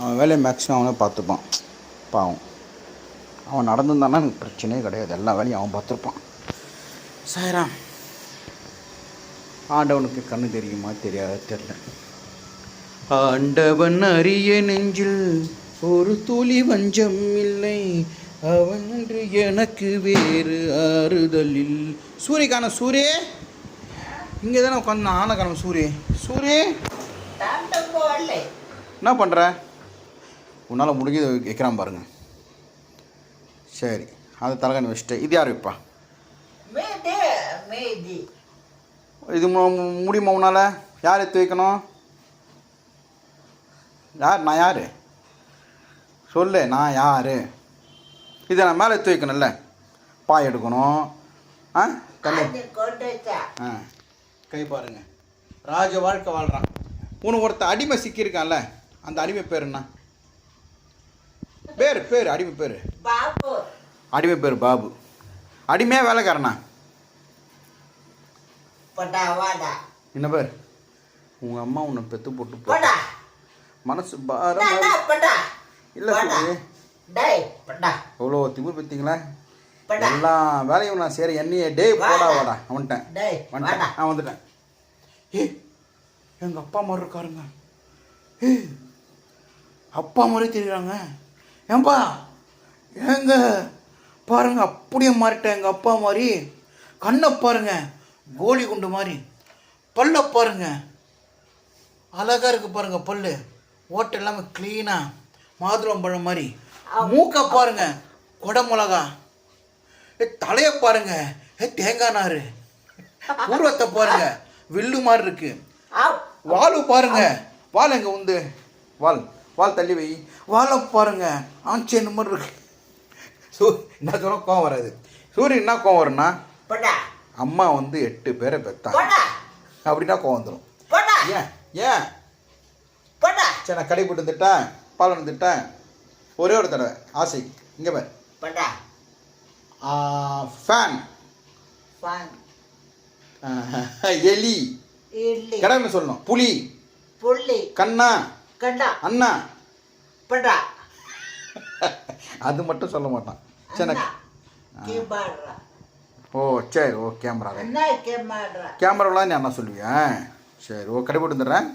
அவன் வேலையை மேக்ஸிமம் அவனே பார்த்துப்பான். பாவம், அவன் நடந்துருந்தானா எனக்கு பிரச்சனையே கிடையாது. எல்லா வேலையும் அவன் பார்த்துருப்பான். சாய்ராம். ஆண்டவனுக்கு கண்ணு தெரியுமா தெரியாத தெரியல. ஆண்டவன் அறிய நெஞ்சில் ஒரு துளி வஞ்சம் இல்லை, அவன் என்று எனக்கு வேறு ஆறுதலில். சூரியகான சூரிய இங்கே தானே உட்காந்து ஆனக்கான சூரிய சூரிய என்ன பண்ணுற? உன்னால் முடிஞ்சது வைக்கிறான் பாருங்க. சரி, அது தலைகாணி வச்சுட்டு இது யார் வைப்பா? இது முடியுமா உன்னால்? யார் எடுத்து வைக்கணும்? யார்? நான் யார் சொல்லு. நான் யார்? இதை நான் மேலே எடுத்து வைக்கணும்ல. பாய் எடுக்கணும். தண்ணி கை பாருங்க. ராஜ வாழ்க்கை வாழ்கிறான். உனக்கு ஒருத்த அடிமை சிக்கியிருக்கான்ல, அந்த அடிமை பேர் என்ன? பேர் அடிமை பேர் பாபு. அடிமை பேர் பாபு. அடிமையாக வேலைக்காரனா? என்ன பேர்? உங்கள் அம்மா உன்னை பெற்று போட்டு மனசு பாரம் இல்லை. எவ்வளோ திமிர் பார்த்தீங்களா? எல்லா வேலையும் நான் செய்கிற என்னையே டே போடா வாடா வந்துட்டேன். வந்துட்டேன். எங்கள் அப்பா மாதிரி இருக்காருங்க. அப்பா மாதிரி தெரியுறாங்க. ஏன்பா ஏங்க பாருங்க, அப்படியே மாறிட்டேன். எங்கள் அப்பா மாதிரி. கண்ணை பாருங்க, கோலி குண்டு மாதிரி. பல்ல பாருங்க, அழகாக இருக்குது பாருங்க. பல்லு ஓட்டை இல்லாமல் க்ளீனாக மாதுளம்பழம் மாதிரி. மூக்கை பாருங்க, கொடை மிளகா. தலையை பாருங்க, தேங்காய் நார். பூர்வத்தை பாருங்க, வில்லு மாதிரி இருக்கு. வால் பாருங்க, வால் எங்க உந்து வால் தள்ளி வை. வாழை பாருங்க, ஆஞ்சேன் மாதிரி இருக்கு. என்ன சொல்ல கோவம் வராது. சூரியன் என்ன கோவம் வரும்னா, அம்மா 8 பேரை பெத்தாங்க அப்படின்னா கோவம் வந்துடும். ஏன் சரி, நான் கடை போட்டு வந்துட்டேன், பால் வந்துட்டேன். ஒரே ஒரு தடவை ஆசை. இங்கே பார். ஃபேன், எலி, கடமை சொல்லணும். புலி, கண்ணா, அண்ணா. அது மட்டும் சொல்ல மாட்டான். சரி. ஓ சரி, ஓ கேமராவிலாம் நீ அண்ணா சொல்லுவியா? சரி, ஓ கடை போட்டு வந்துடுறேன்.